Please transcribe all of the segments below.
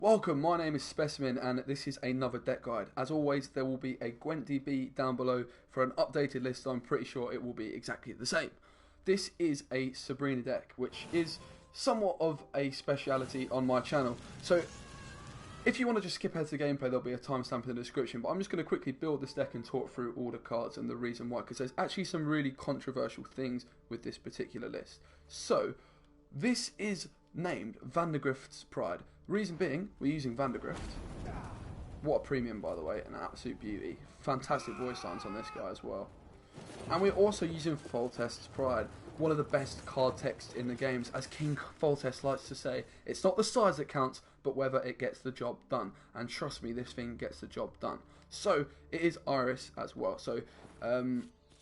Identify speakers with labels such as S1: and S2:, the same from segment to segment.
S1: Welcome, my name is Specimen and this is another deck guide. As always, there will be a Gwent DB down below for an updated list. I'm pretty sure it will be exactly the same. This is a Sabrina deck, which is somewhat of a speciality on my channel. So if you want to just skip ahead to the gameplay, there'll be a timestamp in the description, but I'm just going to quickly build this deck and talk through all the cards and the reason why, because there's actually some really controversial things with this particular list. So this is named Vandergrift's Pride. Reason being, we're using Vandergrift. What a premium, by the way, an absolute beauty. Fantastic voice lines on this guy as well. And we're also using Foltest's Pride, one of the best card texts in the games. As King Foltest likes to say, it's not the size that counts, but whether it gets the job done. And trust me, this thing gets the job done. So, it is Iris as well. So,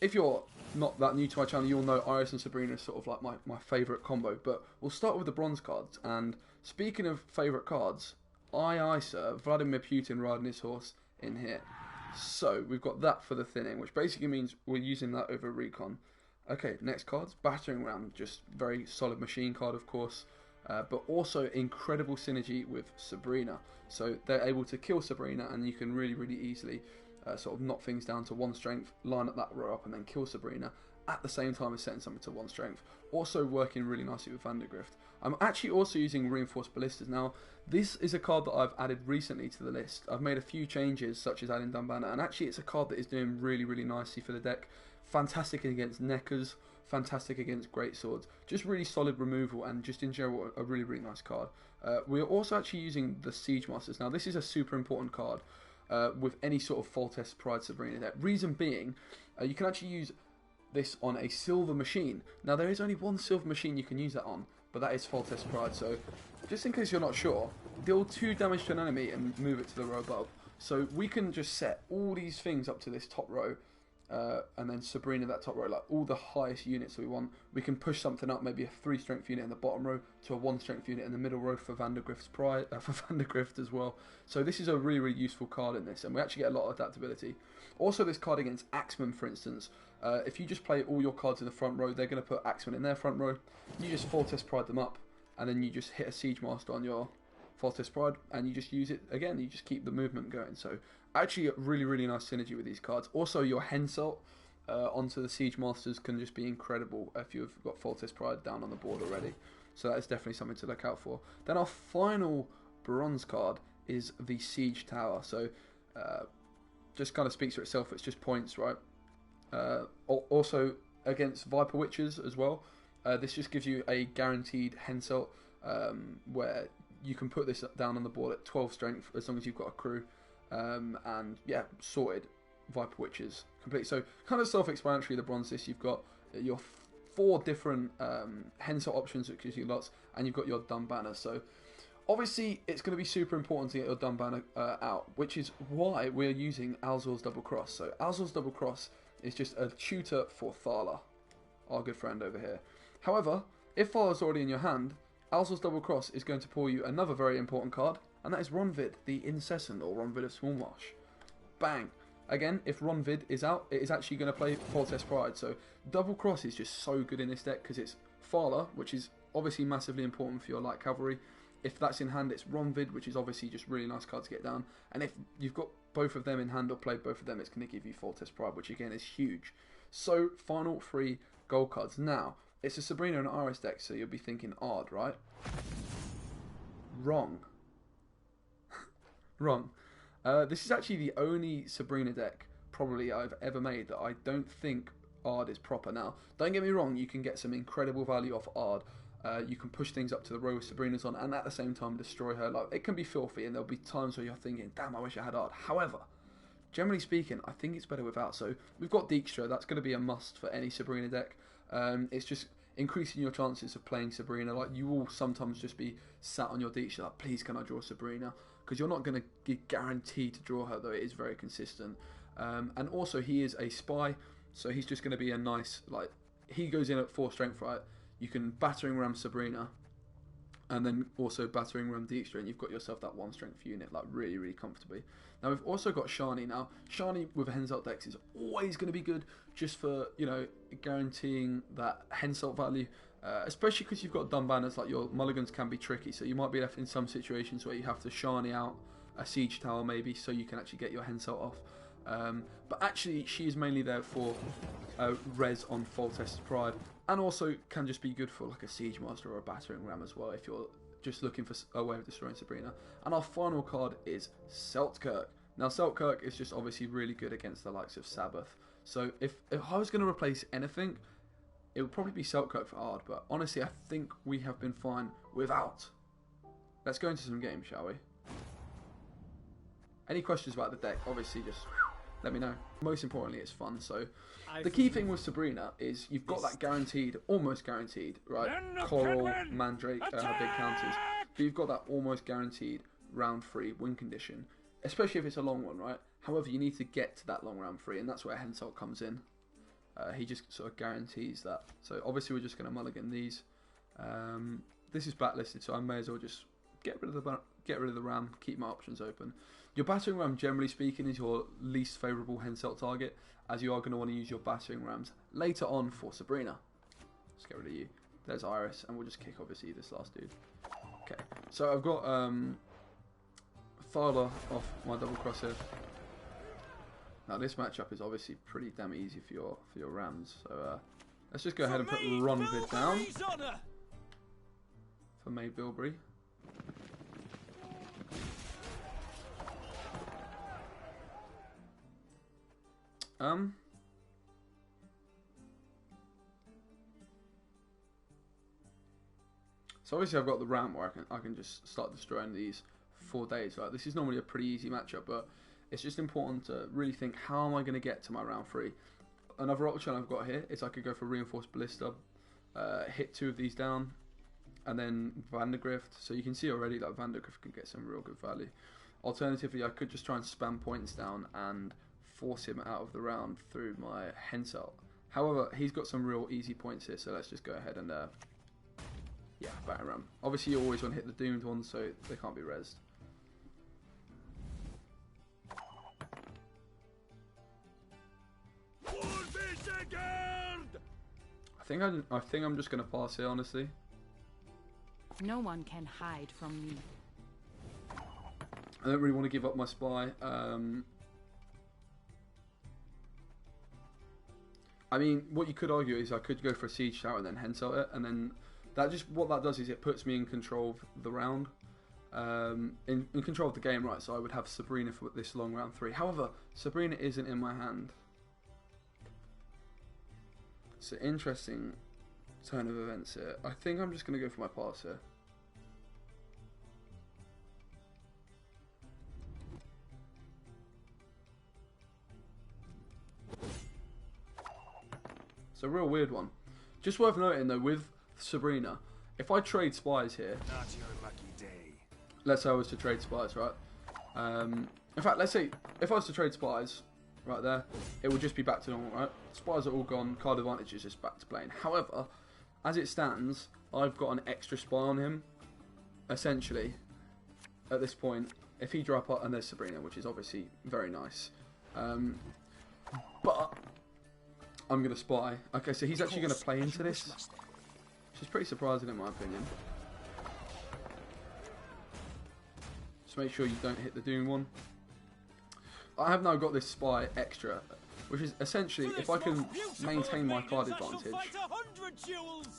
S1: if you're not that new to my channel, you'll know Iris and Sabrina is sort of like my favourite combo. But we'll start with the bronze cards. And speaking of favourite cards, aye sir, Vladimir Putin riding his horse in here. So we've got that for the thinning, which basically means we're using that over recon. Okay, next cards, Battering Ram, just very solid machine card of course. But also incredible synergy with Sabrina. So they're able to kill Sabrina and you can really easily sort of knock things down to 1 strength, line up that row up and then kill Sabrina at the same time as setting something to 1 strength. Also working really nicely with Vandergrift. I'm actually also using Reinforced Ballistas. Now this is a card that I've added recently to the list. I've made a few changes such as adding Dumbana, and actually it's a card that is doing really nicely for the deck. Fantastic against Neckers, fantastic against Great Swords, just really solid removal and just in general a really nice card. We're also actually using the Siege Masters. Now this is a super important card with any sort of Foltest Pride Sabrina deck. Reason being, you can actually use this on a silver machine. Now there is only one silver machine you can use that on, but that is Foltest Pride. So just in case you're not sure, deal 2 damage to an enemy and move it to the row above. So we can just set all these things up to this top row, and then Sabrina that top row, like all the highest units we want. We can push something up, maybe a 3 strength unit in the bottom row to a 1 strength unit in the middle row for Vandergrift's Pride, for Vandergrift as well. So this is a really useful card in this, and we actually get a lot of adaptability. Also this card against Axemen, for instance, if you just play all your cards in the front row, they're going to put Axemen in their front row. You just Foltest Pride them up, and then you just hit a Siege Master on your Foltest Pride, and you just use it again. You just keep the movement going. So actually a really nice synergy with these cards. Also your Henselt onto the Siege Masters can just be incredible if you've got Foltest Pride down on the board already. So that is definitely something to look out for. Then our final bronze card is the Siege Tower. So just kind of speaks for itself. It's just points, right? Also against Viper Witches as well. This just gives you a guaranteed Henselt where you can put this down on the board at 12 strength as long as you've got a crew. And yeah, sorted Viper Witches complete. So kind of self-explanatory, the bronze list. You've got your 4 different Henselt options, which gives you lots, and you've got your dumb banner. So obviously it's going to be super important to get your dumb banner out, which is why we're using Alzor's Double Cross. So Alzor's Double Cross is just a tutor for Thala, our good friend over here. However, if Thala's already in your hand, Alzor's Double Cross is going to pull you another very important card, and that is Ronvid, the Incessant, or Ronvid of Smallmarsh. Bang! Again, if Ronvid is out, it is actually going to play Foltest Pride. So Double Cross is just so good in this deck because it's Thala, which is obviously massively important for your light cavalry. If that's in hand, it's Ronvid, which is obviously just really nice card to get down. And if you've got both of them in hand or played both of them, it's going to give you Foltest Pride, which again is huge. So final 3 gold cards. Now, it's a Sabrina and Iris deck, so you'll be thinking Ard, right? Wrong. Wrong. This is actually the only Sabrina deck probably I've ever made that I don't think Ard is proper. Now, don't get me wrong, you can get some incredible value off Ard. You can push things up to the row with Sabrina's on and at the same time destroy her. Like, it can be filthy and there'll be times where you're thinking, damn, I wish I had Ard. However, generally speaking, I think it's better without. So we've got Dijkstra, that's going to be a must for any Sabrina deck. It's just increasing your chances of playing Sabrina. Like, you will sometimes just be sat on your Dijkstra like, please can I draw Sabrina? Because you're not going to be guaranteed to draw her, though it is very consistent. And also he is a spy, so he's just going to be a nice, like, he goes in at 4 strength, right? You can Battering Ram Sabrina, and then also Battering Ram Dijkstra, and you've got yourself that 1 strength unit, like, really comfortably. Now we've also got Shani. Now Shani with a Henselt decks is always going to be good, just for, you know, guaranteeing that Henselt value. Especially because you've got dumb banners, like your mulligans can be tricky, so you might be left in some situations where you have to shiny out a siege tower maybe so you can actually get your Henselt off. But actually she is mainly there for res on Foltest Pride, and also can just be good for like a siege master or a battering ram as well if you're just looking for a way of destroying Sabrina. And our final card is Seltkirk. Now Seltkirk is just obviously really good against the likes of Sabbath, so if I was going to replace anything, it would probably be Seltkirk for hard, but honestly I think we have been fine without. Let's go into some games, shall we? Any questions about the deck, obviously just let me know. Most importantly, it's fun. So the key thing with Sabrina is you've got that guaranteed, almost guaranteed, right? Coral, Mandrake, big counters. But you've got that almost guaranteed round 3 win condition, especially if it's a long one, right? However, you need to get to that long round 3, and that's where Henselt comes in. He just sort of guarantees that. So obviously we're just going to mulligan these. This is blacklisted, so I may as well just get rid of the ram, keep my options open. Your battering ram, generally speaking, is your least favourable Henselt target, as you are going to want to use your battering rams later on for Sabrina. Let's get rid of you. There's Iris, and we'll just kick obviously this last dude. Okay, so I've got Thyla off my double cross here. Now this matchup is obviously pretty damn easy for your rams, so let's just go ahead and put Ronvid down for Maid Bilberry. So obviously I've got the ram where I can just start destroying these 4 days. Like, this is normally a pretty easy matchup, but it's just important to really think, how am I going to get to my round 3? Another option I've got here is I could go for Reinforced Ballista, hit 2 of these down, and then Vandergrift. So you can see already that Vandergrift can get some real good value. Alternatively, I could just try and spam points down and force him out of the round through my Henselt. However, he's got some real easy points here, so let's just go ahead and yeah, batter ram. Obviously you always want to hit the doomed ones so they can't be rezzed. I think I'm just gonna pass here, honestly.
S2: No one can hide from me.
S1: I don't really want to give up my spy. I mean, what you could argue is I could go for a siege tower and then Henselt it, and then that just, what that does is it puts me in control of the round, in control of the game, right? So I would have Sabrina for this long round 3. However, Sabrina isn't in my hand. It's an interesting turn of events here. I think I'm just going to go for my pass here. It's a real weird one. Just worth noting though, with Sabrina, if I trade spies here,
S3: not your lucky day.
S1: Let's say I was to trade spies, right? In fact, let's say if I was to trade spies right there, it would just be back to normal, right? Spies are all gone, card advantage is just back to playing. However, as it stands, I've got an extra spy on him, essentially, at this point. If he drop out, and there's Sabrina, which is obviously very nice. But I'm going to spy. Okay, so he's actually going to play into this, which is pretty surprising in my opinion. Just make sure you don't hit the Doom one. I have now got this spy extra, which is essentially, if I can maintain my card advantage,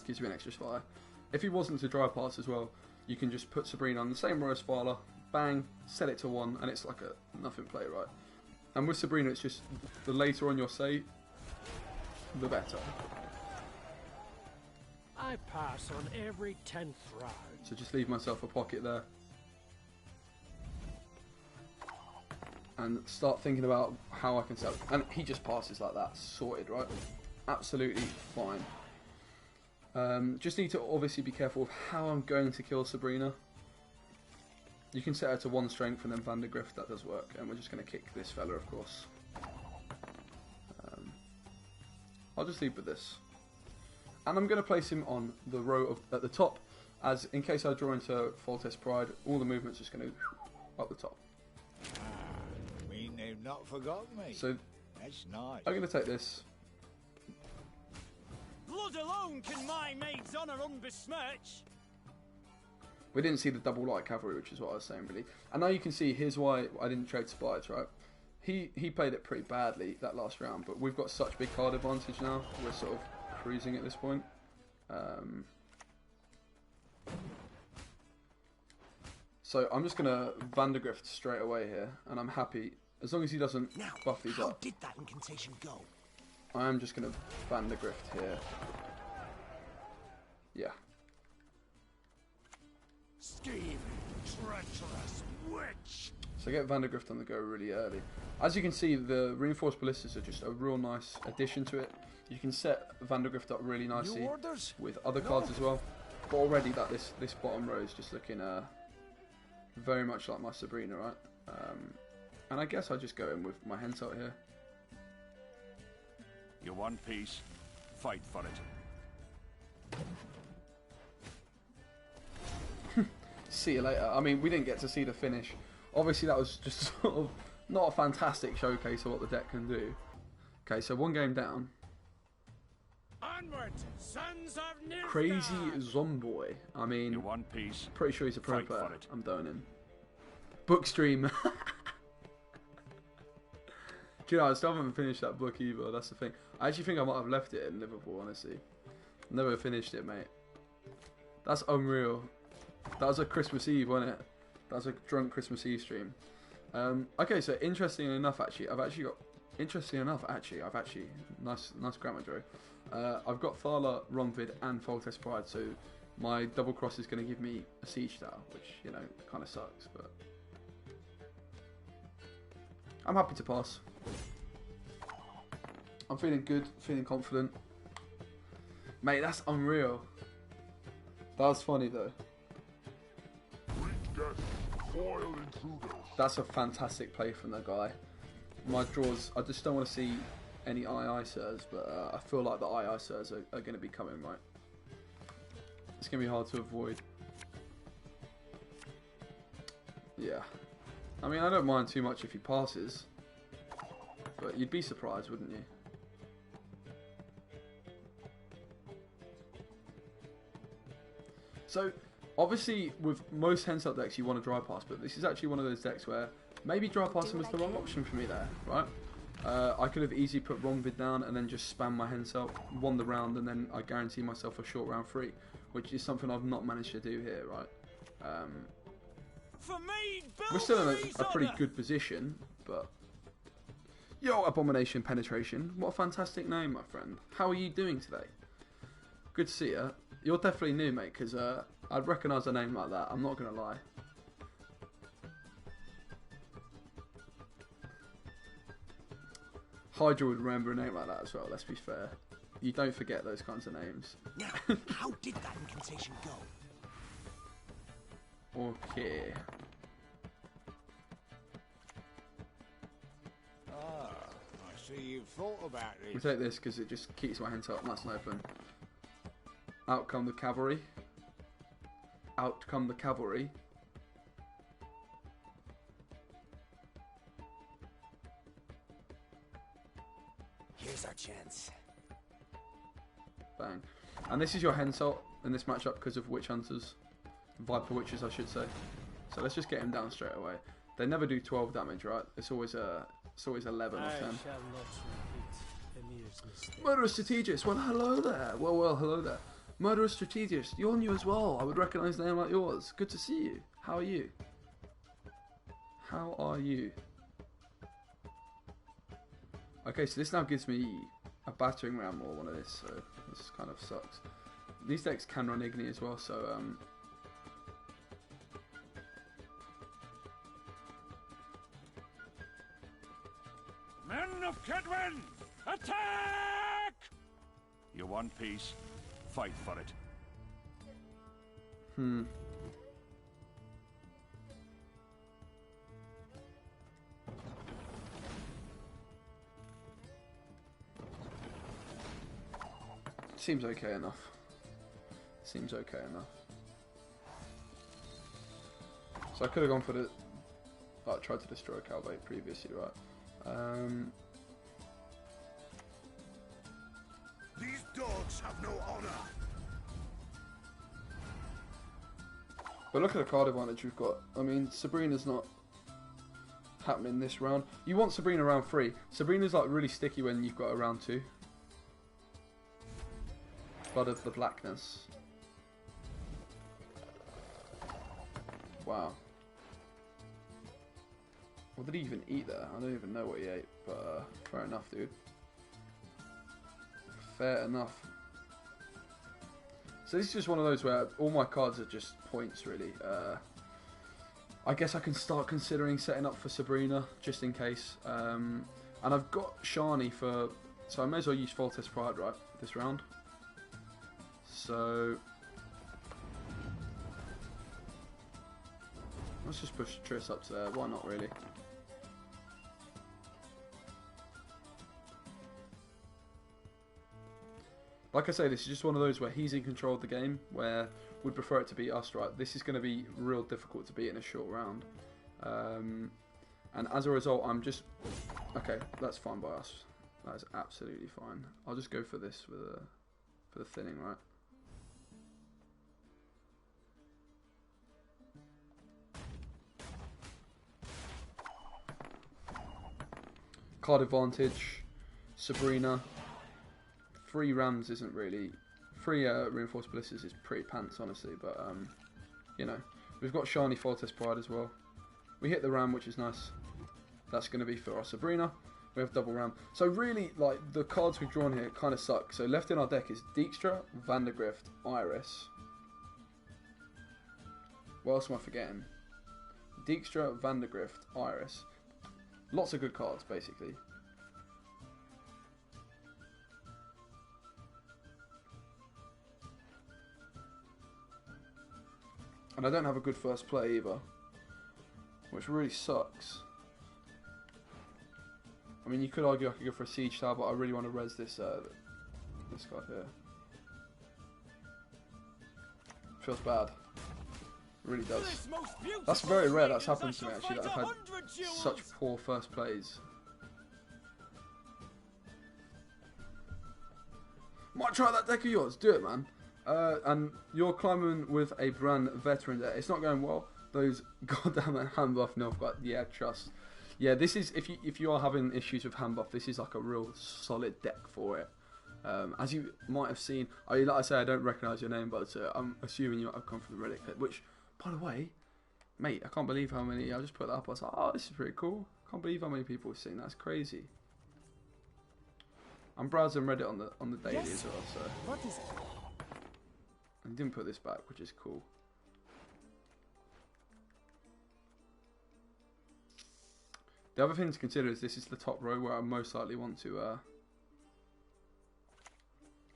S1: gives me an extra spy. If he wasn't to dry pass as well, you can just put Sabrina on the same row as Thyla, bang, set it to 1, and it's like a nothing play, right? And with Sabrina, it's just the later on your say, the better.
S4: I pass on every 10th round.
S1: So just leave myself a pocket there. And start thinking about how I can sell. And he just passes like that. Sorted, right? Absolutely fine. Just need to obviously be careful of how I'm going to kill Sabrina. You can set her to 1 strength and then Vandergrift. That does work. And we're just going to kick this fella, of course. I'll just leave with this. And I'm going to place him on the row at the top, as in case I draw into Foltest Pride, all the movement's just going to up the top.
S3: Mean they've not forgotten me.
S1: So
S3: that's nice.
S1: I'm going to take this.
S5: blood alone can my maid's honour unbesmirch.
S1: We didn't see the double light cavalry, which is what I was saying, really. And now you can see, here's why I didn't trade spies, right? He played it pretty badly that last round, but we've got such big card advantage now. We're sort of cruising at this point. So I'm just going to Vandergrift straight away here, and I'm happy. As long as he doesn't buff these up.
S5: Did that incantation go?
S1: I am just going to Vandergrift here. Yeah.
S5: Scheming, treacherous witch!
S1: So get Vandergrift on the go really early. As you can see, the reinforced ballistas are just a real nice addition to it. You can set Vandergrift up really nicely with other cards as well. But already that this bottom row is just looking very much like my Sabrina, right? And I guess I just go in with my Henselt here.
S3: You're one piece. Fight for it.
S1: See you later. I mean, we didn't get to see the finish. Obviously, that was just sort of not a fantastic showcase of what the deck can do. Okay, so one game down.
S4: Onward, sons of Nilfgaard.
S1: Crazy Zomboy. I mean,
S3: You're one piece.
S1: pretty sure he's a pro
S3: Fight
S1: player.
S3: for it.
S1: I'm doing him. Bookstream. Do you know, I still haven't finished that book either. That's the thing. I actually think I might have left it in Liverpool, honestly. Never finished it, mate. That's unreal. That was a Christmas Eve, wasn't it? That was a drunk Christmas Eve stream. Okay, so interestingly enough, actually, I've actually nice grammar, Joe. I've got Thala, Ronvid, and Foltest Pride, so my double cross is going to give me a siege tower, which, you know, kind of sucks, but I'm happy to pass. I'm feeling good, feeling confident. Mate, that's unreal. That was funny, though. That's a fantastic play from the guy. My draws, I just don't want to see any II sirs, but I feel like the II sirs are going to be coming, right? It's going to be hard to avoid. Yeah. I mean, I don't mind too much if he passes, but you'd be surprised, wouldn't you? So, obviously, with most Henselt decks, you want to dry pass, but this is actually one of those decks where maybe dry passing was the wrong option for me there, right? I could have easily put Ronvid down and then just spam my Henselt, won the round, and then I guarantee myself a short round free, which is something I've not managed to do here, right? We're still in a pretty good position, but... Yo, Abomination Penetration, what a fantastic name, my friend. How are you doing today? Good to see you. You're definitely new, mate, because I'd recognise a name like that, I'm not going to lie. Hydra would remember a name like that as well, let's be fair. You don't forget those kinds of names.
S5: Now, how did that incantation go?
S1: Okay.
S3: Ah, I see you've thought about
S1: We
S3: this.
S1: take this because it just keeps my hands up nice and open. Out come the cavalry. Out come the cavalry.
S5: Here's our chance.
S1: Bang. And this is your Henselt in this matchup because of Witch Hunters. Viper Witches, I should say. So let's just get him down straight away. They never do 12 damage, right? It's always 11 or 10.
S4: I shall not repeat Emir's mistake.
S1: Murderous Strategist. Well, hello there. Well, hello there. Murderous Strategist. You're new as well. I would recognise a name like yours. Good to see you. How are you? How are you? Okay, so this now gives me a battering ram or one of this, so this kind of sucks. These decks can run Igni as well, so
S3: Men of Kedwen, attack! You're one piece. Fight for it.
S1: Seems okay enough. Seems okay enough. So I could have gone for the... Oh, I tried to destroy a Calbait previously, right?
S3: These
S6: dogs have no honor.
S1: But look at the card advantage we've got. I mean, Sabrina's not happening this round. You want Sabrina round 3. Sabrina's like really sticky when you've got a round 2. Blood of the Blackness. Wow. What did he even eat there? I don't even know what he ate, but fair enough, dude. Fair enough. So this is just one of those where all my cards are just points, really. I guess I can start considering setting up for Sabrina, just in case. And I've got Shani for... So I may as well use Foltest Pride, right, this round. So... let's just push Triss up to there. Why not, really? Like I say, this is just one of those where he's in control of the game, where we'd prefer it to be us, right? This is going to be real difficult to beat in a short round. And as a result, I'm just... okay, that's fine by us. That is absolutely fine. I'll just go for this for the thinning, right? Card advantage, Sabrina. 3 rams isn't really... 3 reinforced ballistas is pretty pants, honestly, but, you know. We've got Shani Foltest Pride as well. We hit the ram, which is nice. That's going to be for our Sabrina. We have double ram. So really, like, the cards we've drawn here kind of suck. So left in our deck is Dijkstra, Vandergrift, Iris. What else am I forgetting? Dijkstra, Vandergrift, Iris. Lots of good cards, basically. And I don't have a good first play either, which really sucks. I mean, you could argue I could go for a Siege Tower, but I really want to res this this card here. Feels bad. It really does. That's very rare that's happened to me, actually, that I've had such poor first plays. Might try that deck of yours. Do it, man. And you're climbing with a brand veteran there. It's not going well. Those goddamn hand buff Nilfgaard. Yeah, trust. Yeah, this is if you are having issues with hand buff, this is like a real solid deck for it. As you might have seen, like I say, I don't recognise your name, but I'm assuming you might have come from the Reddit clip. Which, by the way, mate, I can't believe how many. I just put that up. I was like, oh, this is pretty cool. I can't believe how many people have seen that. That's crazy. I'm browsing Reddit on the daily as well. So.
S5: What is it?
S1: And he didn't put this back, which is cool. The other thing to consider is this is the top row where I most likely want to...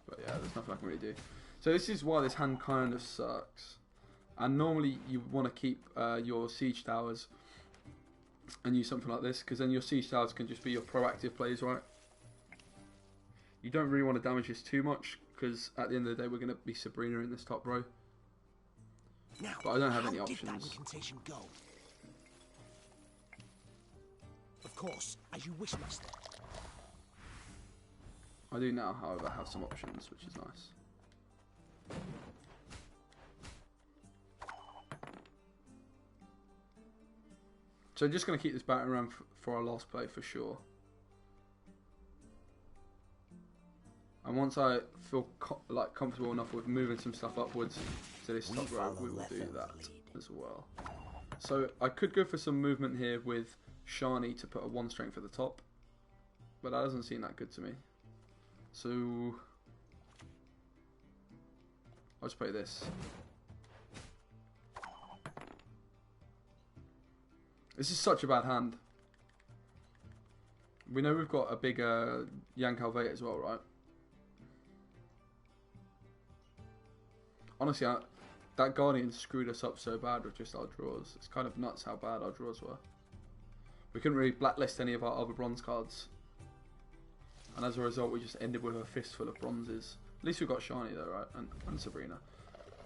S1: but yeah, there's nothing I can really do. So this is why this hand kind of sucks. And normally you want to keep your siege towers and use something like this, because then your siege towers can just be your proactive plays, right? You don't really want to damage this too much, because at the end of the day we're going to be Sabrina in this top row.
S6: Now,
S1: but I don't have any
S6: how did that
S1: options.
S6: incantation go? Of course, as you wish, master.
S1: I do now, however, have some options, which is nice. So I'm just going to keep this battering ram for our last play for sure. And once I feel comfortable enough with moving some stuff upwards to this top row, we will do that as well. So I could go for some movement here with Shani to put a 1 strength at the top, but that doesn't seem that good to me. So I'll just play this. This is such a bad hand. We know we've got a big Yank Alvate as well, right? Honestly, that Guardian screwed us up so bad with just our draws. It's kind of nuts how bad our draws were. We couldn't really blacklist any of our other bronze cards. And as a result, we just ended with a fistful of bronzes. At least we got Shani though, right? And Sabrina.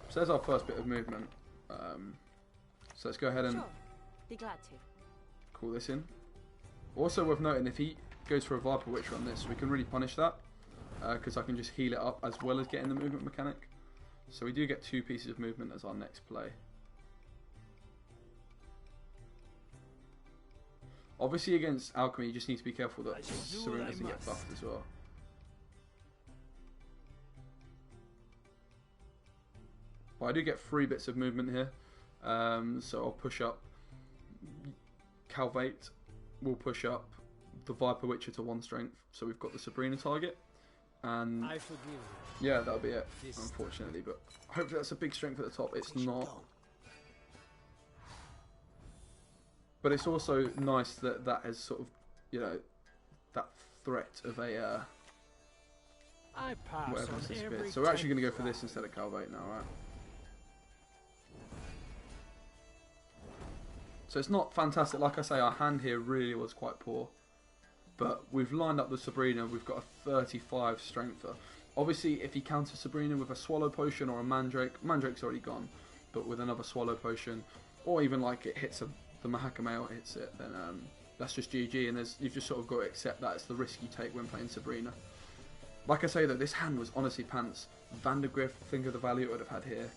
S1: So there's our first bit of movement. So let's go ahead and
S2: Sure. Be glad to.
S1: call this in. Also worth noting, if he goes for a Viper Witcher on this, we can really punish that. because I can just heal it up as well as getting the movement mechanic. So we do get 2 pieces of movement as our next play. Obviously against Alchemy you just need to be careful that Sabrina doesn't get buffed as well. Well, I do get 3 bits of movement here, so I'll push up Calvate, we'll push up the Viper Witcher to 1 strength, so we've got the Sabrina target, and
S4: I forgive you.
S1: yeah, that'll be it, unfortunately, but hopefully that's a big strength at the top. It's not. But it's also nice that that has sort of, you know, that threat of a
S4: I pass
S1: whatever
S4: on
S1: this is.
S4: every
S1: So we're actually going to go for
S4: test
S1: this instead of Calvate now, right? So it's not fantastic. Like I say, our hand here really was quite poor. But we've lined up the Sabrina. We've got a 35 strength. Obviously, if he counters Sabrina with a Swallow Potion or a Mandrake, Mandrake's already gone. But with another Swallow Potion, or even like it hits the Mahakamail hits it, then that's just GG. And you've just sort of got to accept that. It's the risk you take when playing Sabrina. Like I say though, this hand was honestly pants. Vandergrift, think of the value it would have had here.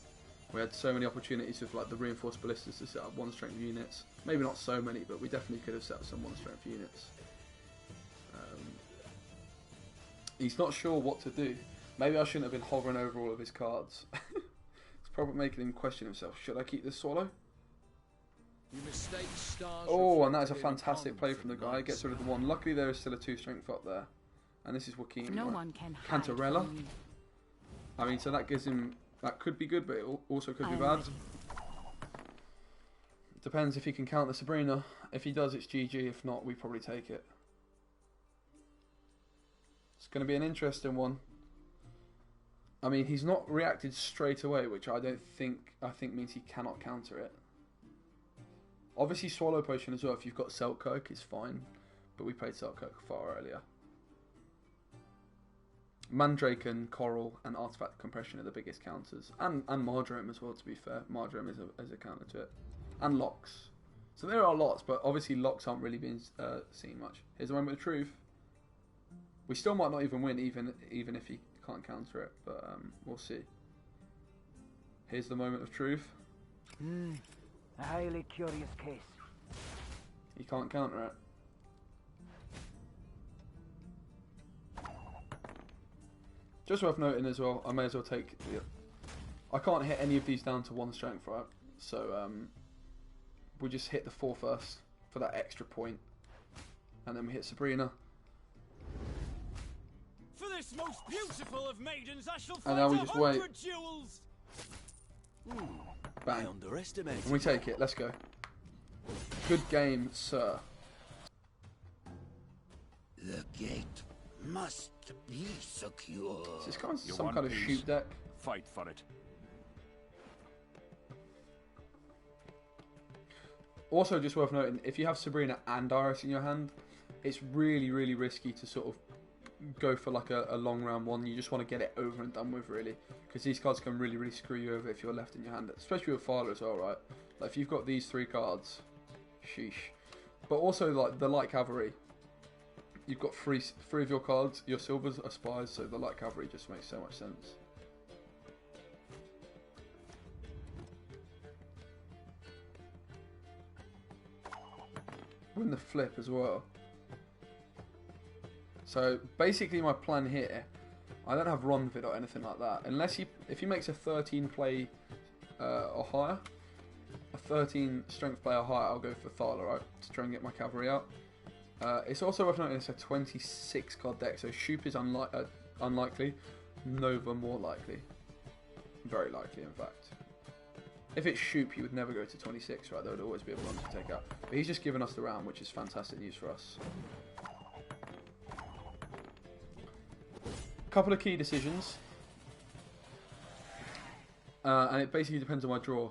S1: We had so many opportunities with like the reinforced ballistas to set up 1 strength units. Maybe not so many, but we definitely could have set up some 1 strength units. He's not sure what to do. Maybe I shouldn't have been hovering over all of his cards. It's probably making him question himself. Should I keep this Swallow?
S4: You mistake stars.
S1: Oh, and that is a fantastic play from the guy. Gets rid of the 1. Luckily there is still a 2 strength up there. And this is Joaquin.
S2: No
S1: right?
S2: one can hide
S1: Cantarella.
S2: from me.
S1: I mean, so that gives him... That could be good, but it also could be bad. Depends if he can count the Sabrina. If he does, it's GG. If not, we probably take it. It's going to be an interesting one. I mean, he's not reacted straight away, which I think means he cannot counter it. Obviously, Swallow Potion as well. If you've got Selkirk, it's fine. But we played Selkirk far earlier. Mandrake and Coral and Artifact Compression are the biggest counters. And Marjoram as well, to be fair. Marjoram is a counter to it. And Locks. So there are lots, but obviously Locks aren't really being seen much. Here's the moment of truth. We still might not even win, even if he can't counter it. But we'll see. Here's the moment of truth.
S7: A highly curious case.
S1: He can't counter it. Just worth noting as well, I may as well take... I can't hit any of these down to 1 strength, right? So we'll just hit the 4 first for that extra point. And then we hit Sabrina.
S5: For this most beautiful of maidens, I shall
S1: And
S5: fight
S1: now we just wait.
S5: 100 jewels.
S1: Bang.
S6: Underestimated.
S1: And we take it, let's go. Good game, sir.
S6: The gate must be secure.
S1: Is this kind of
S3: You
S1: some
S3: want
S1: kind of
S3: peace?
S1: shoot deck?
S3: Fight for it.
S1: Also, just worth noting, if you have Sabrina and Iris in your hand, it's really, really risky to sort of go for like a long round one. You just want to get it over and done with, really, because these cards can really, really screw you over if you're left in your hand, especially with Filer as well, right? Like if you've got these 3 cards, sheesh. But also like the Light Cavalry, you've got three of your cards. Your silvers are spies, so the Light Cavalry just makes so much sense. Win the flip as well. So basically my plan here, I don't have Ronvid or anything like that. Unless if he makes a 13 play or higher, a 13 strength play or higher, I'll go for Thala, right? To try and get my cavalry out. It's also worth noting it's a 26 card deck, so Shoop is unlikely, Nova more likely. Very likely, in fact. If it's Shoop, he would never go to 26, right? There would always be a blunder to take out. But he's just given us the round, which is fantastic news for us. Couple of key decisions. And it basically depends on my draw.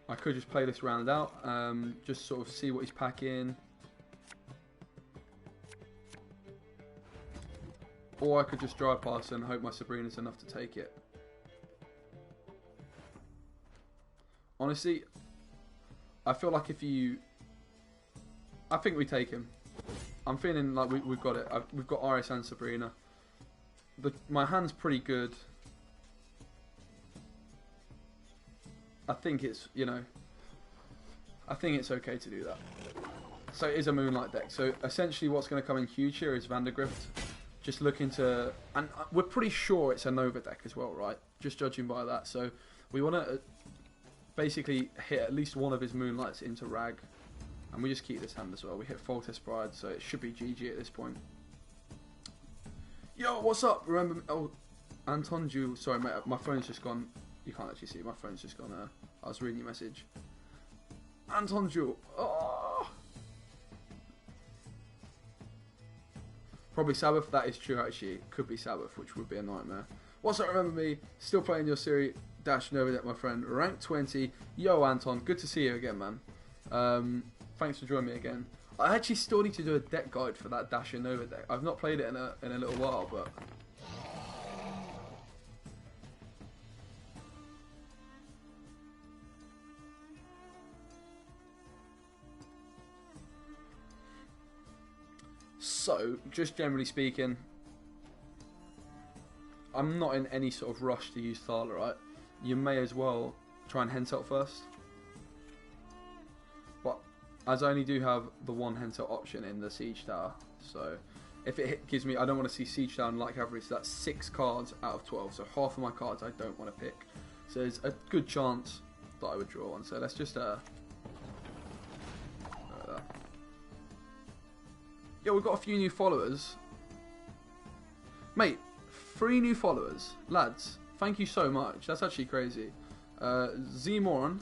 S1: I could just play this round out, just sort of see what he's packing. Or I could just drive past and hope my Sabrina's enough to take it. Honestly, I feel like I think we take him. I'm feeling like we've got it. We've got Iris and Sabrina. my hand's pretty good. I think it's, you know, I think it's okay to do that. So it is a Moonlight deck. So essentially what's going to come in huge here is Vandergrift. Just looking to... And we're pretty sure it's a Nova deck as well, right? Just judging by that. So we want to basically hit at least one of his Moonlights into Rag. And we just keep this hand as well. We hit Foltest Pride, so it should be GG at this point. Yo, what's up? Remember... Oh, Anton Jewel. Sorry, mate. My phone's just gone... You can't actually see. My phone's just gone... I was reading your message. Anton Jewel. Oh! Probably Sabbath. That is true, actually. Could be Sabbath, which would be a nightmare. What's up? Remember me? Still playing your series Nova deck, my friend. Rank 20. Yo, Anton. Good to see you again, man. Thanks for joining me again. I actually still need to do a deck guide for that Nova deck. I've not played it in a little while, but... So, just generally speaking, I'm not in any sort of rush to use Thala, right? You may as well try and Henselt first. But, as I only do have the one Henselt option in the Siege Tower, so if it gives me, I don't want to see Siege Tower and Light Cavalry, so that's 6 cards out of 12, so half of my cards I don't want to pick. So there's a good chance that I would draw one, so let's just yeah, we've got a few new followers. Mate, 3 new followers. Lads, thank you so much. That's actually crazy. Z-Moron.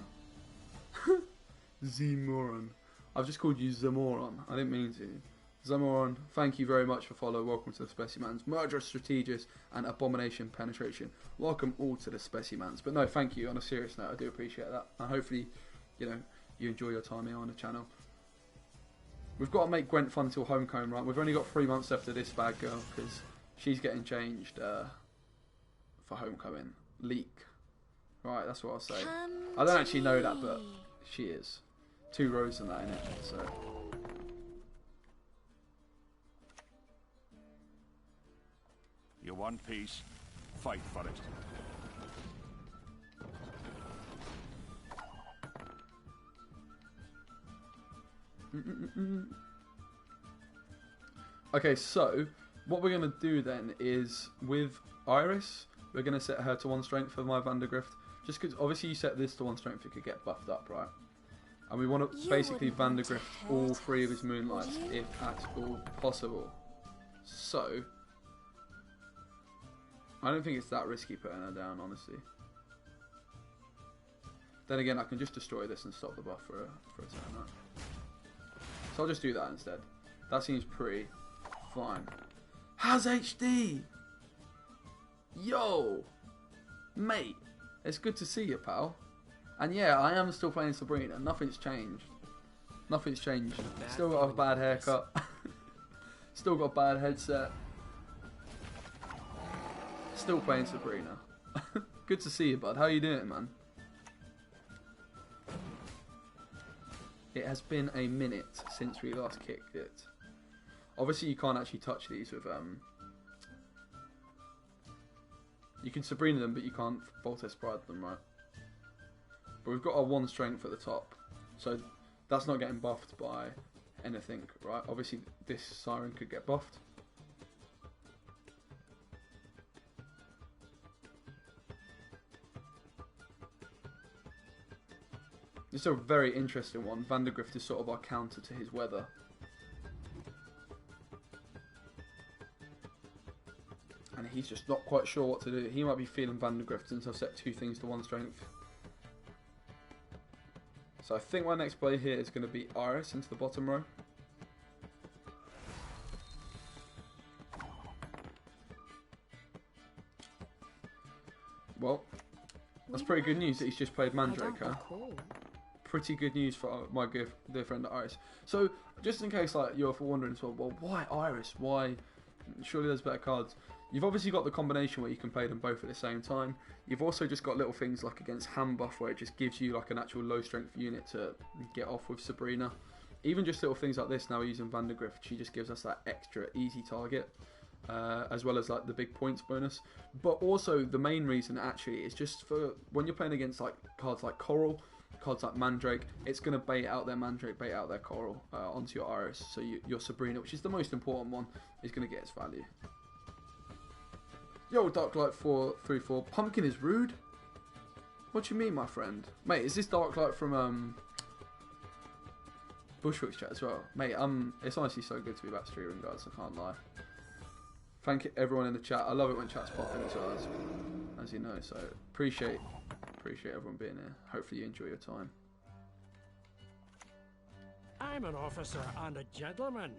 S1: Z-Moron. I've just called you Zamoron. I didn't mean to. Zamoron, thank you very much for follow. Welcome to the Specimens. Murderous Strategist and Abomination Penetration. Welcome all to the Specimens. But no, thank you. On a serious note, I do appreciate that. And hopefully, you know, you enjoy your time here on the channel. We've got to make Gwent fun till Homecoming, right? We've only got 3 months left of this bad girl because she's getting changed for Homecoming. Leak. Right, that's what I'll say. I don't actually know that, but she is. 2 rows in that, innit? So.
S3: You want peace? Fight for it.
S1: Okay, so what we're going to do then is with Iris, we're going to set her to 1 strength for my Vandergrift. Just because obviously you set this to 1 strength, it could get buffed up, right? And we want to basically Vandergrift all 3 of his Moonlights if at all possible. So, I don't think it's that risky putting her down, honestly. Then again, I can just destroy this and stop the buff for a turn, right? So I'll just do that instead. That seems pretty fine. How's HD? Yo! Mate, it's good to see you, pal. And yeah, I am still playing Sabrina. Nothing's changed. Nothing's changed. Still got a bad haircut. Still got a bad headset. Still playing Sabrina. Good to see you, bud. How you doing, man? It has been a minute since we last kicked it. Obviously, you can't actually touch these with you can Sabrina them, but you can't Foltest Pride them, right? But we've got our 1 strength at the top, so that's not getting buffed by anything, right? Obviously, this Siren could get buffed. This is a very interesting one. Vandergrift is sort of our counter to his weather. And he's just not quite sure what to do. He might be feeling Vandergrift since I've set 2 things to 1 strength. So I think my next play here is going to be Iris into the bottom row. Well, that's pretty good news that he's just played Mandrake, huh? Pretty good news for my dear friend Iris. So, just in case like you're wondering as well, why Iris? Why? Surely there's better cards. You've obviously got the combination where you can play them both at the same time. You've also just got little things like against hand buff where it just gives you like an actual low strength unit to get off with Sabrina. Even just little things like this, now we're using Vandergrift, she just gives us that extra easy target. as well as like the big points bonus. But also the main reason actually is just for when you're playing against like cards like Coral, cards like Mandrake, it's going to bait out their Mandrake, bait out their Coral onto your Iris. So your Sabrina, which is the most important one, is going to get its value. Yo, Darklight 434. Pumpkin is rude? What do you mean, my friend? Mate, is this Darklight from Bushwick's chat as well? Mate, it's honestly so good to be back streaming, guys, I can't lie. Thank everyone in the chat. I love it when chats pop in as well, as you know. So appreciate everyone being here. Hopefully you enjoy your time.
S5: I'm an officer and a gentleman.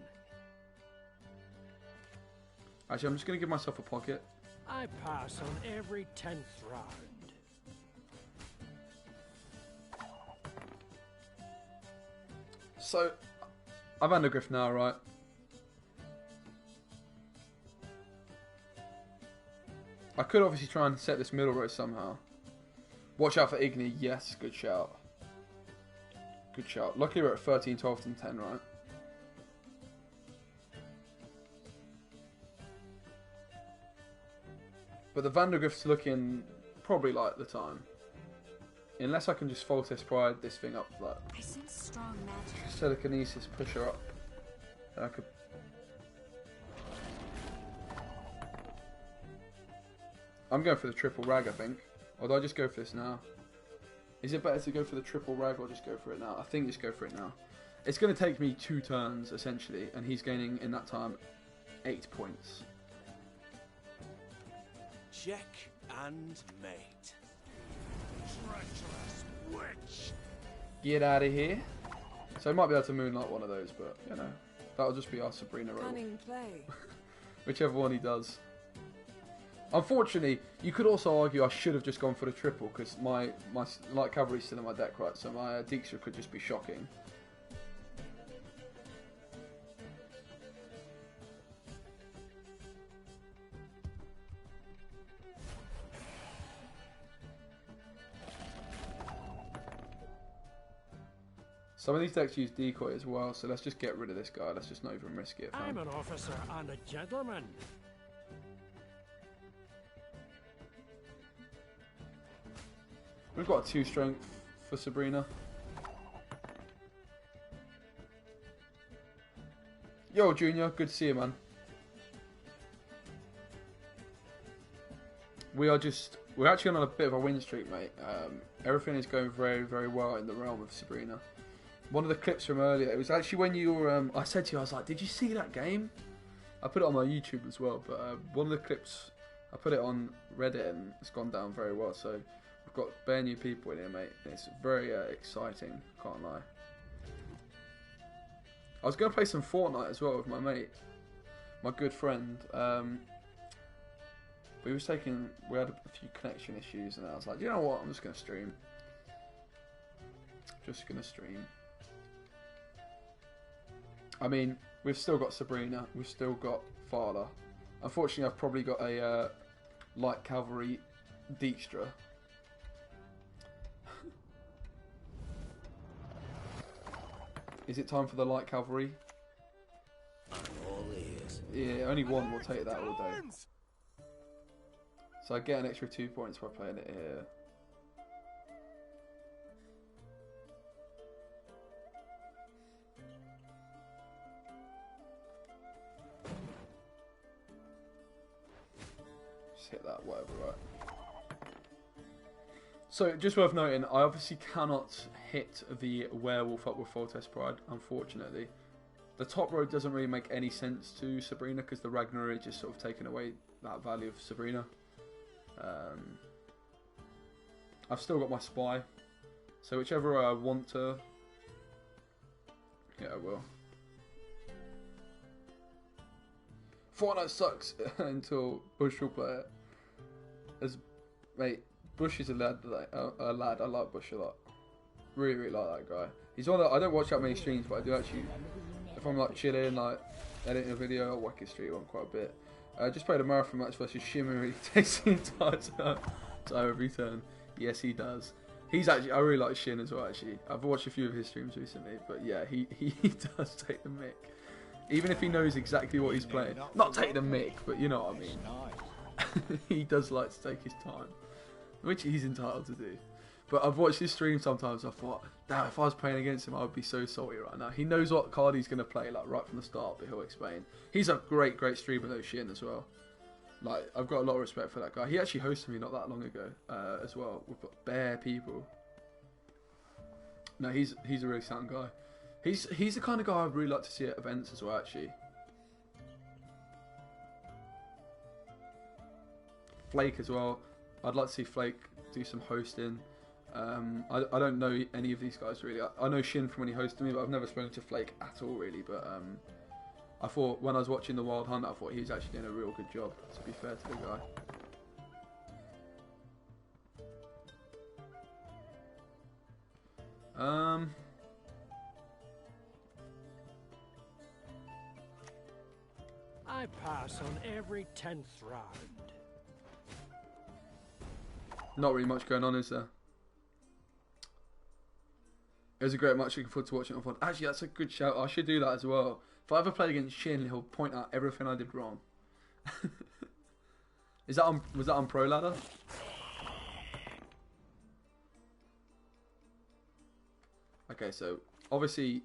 S1: Actually, I'm just going to give myself a pocket.
S5: I pass on every 10th round.
S1: So, I'm Vandergrift now, right? I could obviously try and set this middle row somehow. Watch out for Igni. Yes, good shout. Good shout. Luckily we're at 13, 12, and 10, right? But the Vandergrift's looking probably like the time. Unless I can just Foltest Pride this thing up, like
S2: I sense strong magic.
S1: Telekinesis, push her up. And I could. I'm going for the triple rag, I think. Or do I just go for this now? Is it better to go for the triple rag or just go for it now? I think just go for it now. It's going to take me 2 turns, essentially, and he's gaining, in that time, 8 points.
S6: Check and mate. Treacherous witch.
S1: Get out of here. So I might be able to Moonlight one of those, but, you know, that'll just be our Sabrina roll.
S2: Cunning play.
S1: Whichever one he does. Unfortunately, you could also argue I should have just gone for the triple, because my light cavalry's still in my deck, right? So my Dijkstra could just be shocking. Some of these decks use decoy as well, so let's just get rid of this guy. Let's just not even risk it.
S5: I'm an officer and a gentleman.
S1: We've got a 2 strength for Sabrina. Yo, Junior, good to see you, man. We're actually on a bit of a win streak, mate. Everything is going very, very well in the realm of Sabrina. One of the clips from earlier, it was actually when you were, I said to you, I was like, did you see that game? I put it on my YouTube as well, but one of the clips, I put it on Reddit and it's gone down very well, so we've got bare new people in here, mate. It's very exciting, can't lie. I was going to play some Fortnite as well with my mate, my good friend. We had a few connection issues and I was like, you know what, I'm just going to stream. I mean, we've still got Sabrina, we've still got Fala. Unfortunately, I've probably got a light cavalry Dijkstra. Is it time for the light cavalry?
S6: All ears.
S1: Yeah, only one will take that all day. So I get an extra 2 points by playing it here. Just hit that, whatever, right? So, just worth noting, I obviously cannot hit the werewolf up with Foltest Pride, unfortunately. The top row doesn't really make any sense to Sabrina because the Ragnar is just sort of taking away that value of Sabrina. I've still got my spy, so whichever I want to, yeah, I will. Fortnite sucks until Bush will play it. Mate, Bush is a lad. I like Bush a lot. Really, really like that guy. He's one that I don't watch that many streams, but I do actually. If I'm like chilling, like editing a video, I'll whack his stream on quite a bit. I just played a marathon match versus Shimmer. He takes the entire time every turn. Yes, he does. He's actually, I really like Shin as well. Actually, I've watched a few of his streams recently, but yeah, he does take the mick. Even if he knows exactly what he's playing. Not take the mick, but you know what I mean. He does like to take his time, which he's entitled to do. But I've watched his stream sometimes. I thought, damn, if I was playing against him, I would be so salty right now. He knows what card he's going to play, like right from the start, but he'll explain. He's a great streamer though, Shin, as well. Like, I've got a lot of respect for that guy. He actually hosted me not that long ago, as well. We've got bare people. No, he's a really sound guy. He's the kind of guy I'd really like to see at events as well, actually. Flake as well. I'd like to see Flake do some hosting. I don't know any of these guys really. I know Shin from when he hosted me, but I've never spoken to Flake at all really. But I thought when I was watching the Wild Hunt, I thought he was actually doing a real good job, to be fair to the guy.
S4: I pass on every 10th round.
S1: Not really much going on, is there? It was a great match. Looking forward to watching it on fun. Actually, that's a good shout. I should do that as well. If I ever played against Shin, he'll point out everything I did wrong. Was that on Pro Ladder? Okay, so obviously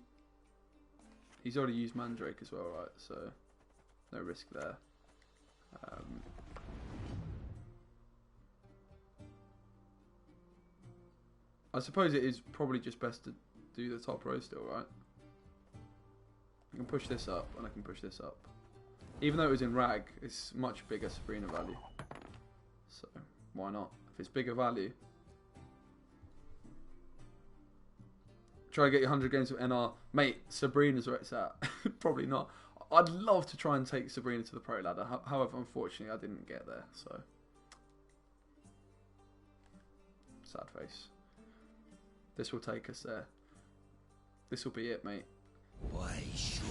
S1: he's already used Mandrake as well, right? So no risk there. I suppose it is probably just best to do the top row still, right? I can push this up and I can push this up. Even though it was in Rag, it's much bigger Sabrina value. So why not? If it's bigger value. Try to get your 100 games of NR. Mate, Sabrina's where it's at. Probably not. I'd love to try and take Sabrina to the pro ladder. However, unfortunately, I didn't get there. So sad face. This will take us there. This will be it, mate.
S6: Why should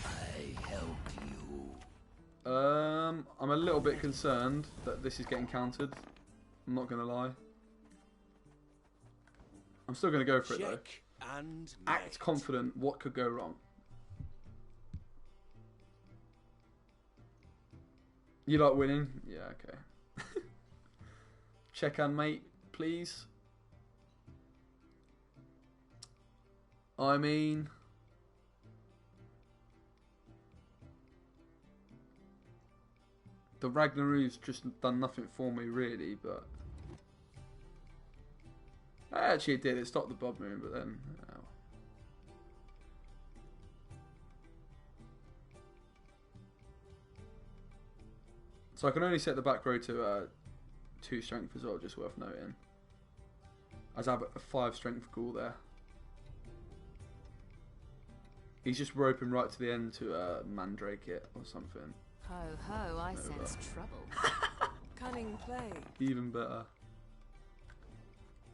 S6: I help you?
S1: I'm a little bit concerned that this is getting countered. I'm not going to lie. I'm still going to go for it, though.
S6: And
S1: Act confident. What could go wrong? You like winning? Yeah, okay. Check and mate, please. I mean, the Ragnaru's just done nothing for me really, but actually it did. It stopped the Bob Moon, but then so I can only set the back row to 2 strength as well, just worth noting. As I have a 5 strength ghoul there. He's just roping right to the end to Mandrake it or something.
S2: Ho ho, I sense trouble.
S8: Cunning play.
S1: Even better.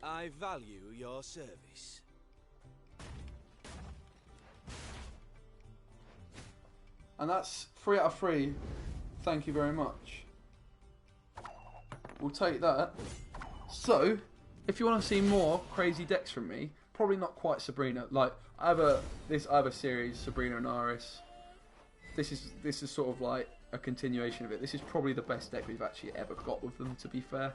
S6: I value your service.
S1: And that's 3 out of 3. Thank you very much. We'll take that. So, if you want to see more crazy decks from me, probably not quite Sabrina. Like I have a series, Sabrina and Iris. This is sort of like a continuation of it. This is probably the best deck we've actually ever got with them, to be fair.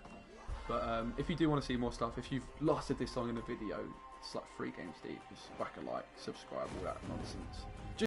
S1: But if you do want to see more stuff, if you've lasted this long in a video, it's like 3 games deep. Just whack a like, subscribe, all that nonsense.